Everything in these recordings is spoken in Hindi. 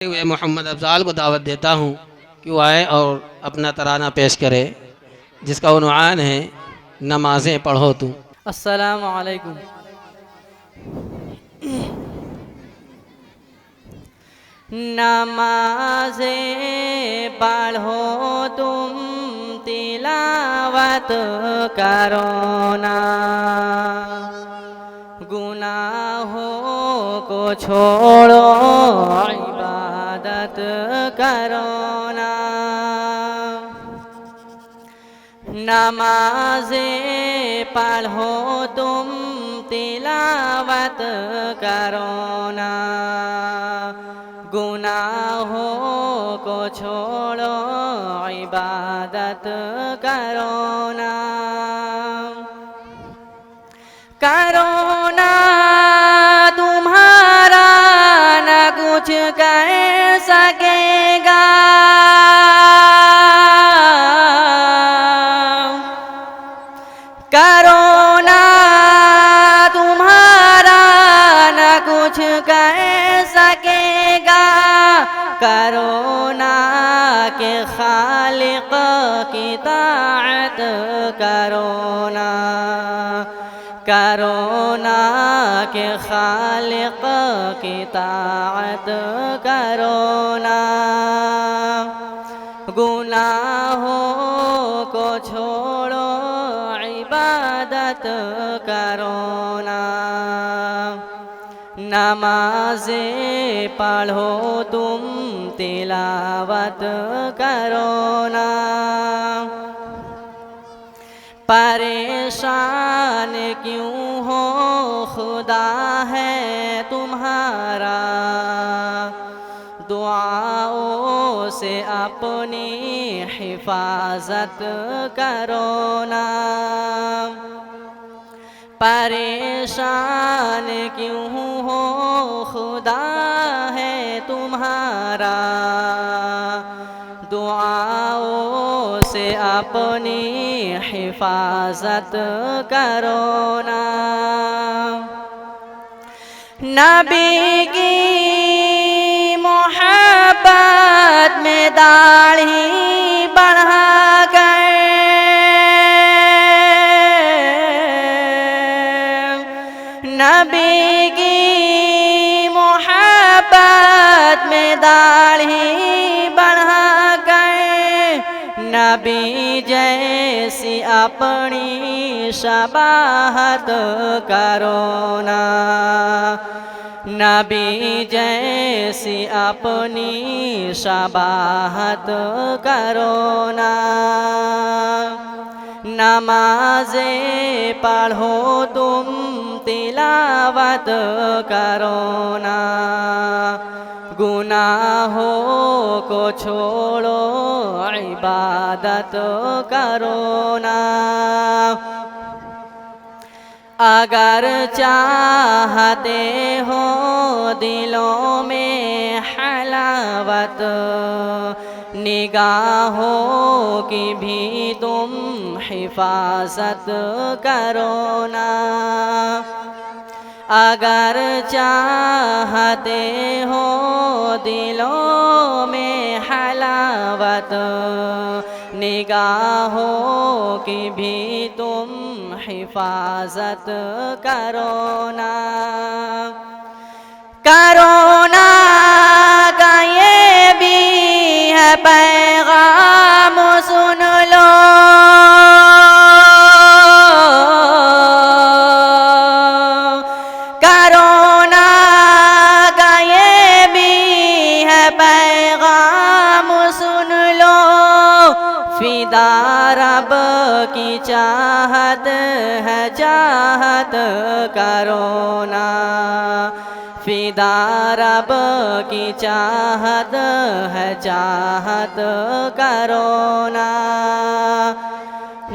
हुए मोहम्मद अफजाल को दावत देता हूँ कि वो आए और अपना तराना पेश करे, जिसका उन्वान है नमाज़ें पढ़ो तुम। अस्सलामु अलैकुम। नमाज़ें पढ़ो तुम, तिलावत करो ना, गुनाहों को छोड़ो, इबादत करो ना। नमाज़ें पढ़ो तुम, तिलावत करो ना, गुनाहों को छोड़ो, इबादत करो ना। करो ना तुम्हारा न कुछ कह सकेगा, करो ना तुम्हारा न कुछ कह सकेगा, करो ना के खालिक की ताअत करो ना, करो ना के खालिक की ताअत करो ना, गुनाहों को छोड़ो, इबादत करो ना। नमाज़ें पढ़ो तुम, तिलावत करो ना। परेशान क्यों हो, खुदा है तुम्हारा, दुआओं से अपनी हिफाजत करो ना। परेशान क्यों हो, खुदा है तुम्हारा, दुआओं से अपनी हिफाजत करो ना। नबी की मोहब्बत में दाढ़ी बढ़ा गए, नबी की मोहब्बत में दाढ़ी बढ़ा गए, नबी जैसी अपनी शबाहत करो ना, नबी जैसी अपनी शबाहत करो ना। नमाज़ें पढ़ो तुम, तिलावत करो ना, गुनाहों को छोड़ो, इबादत करो ना। अगर चाहते हो दिलों में हलावत, निगाहों की भी तुम हिफाजत करो ना। अगर चाहते हो दिलों में हलावत, निगाहों की भी तुम हिफाजत करो ना। करो ना का ये भी है पैगाम, सुन लो, करो ना का ये भी है पैगाम, सुन लो। फिदा रब की चाहत है, चाहत करो ना, फिदा रब की चाहत है, चाहत करो ना।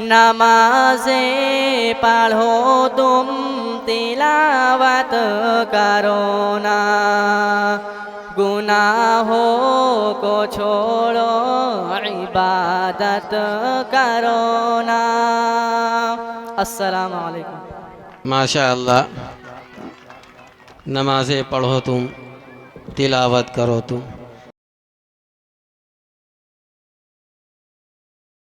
नमाज़ें पढ़ो तुम, तिलावत करो ना, गुनाहों को छोड़ो, इबादत करो ना। अस्सलामु अलैकुम। माशा अल्लाह। नमाज़ें पढ़ो तुम, तिलावत करो तुम।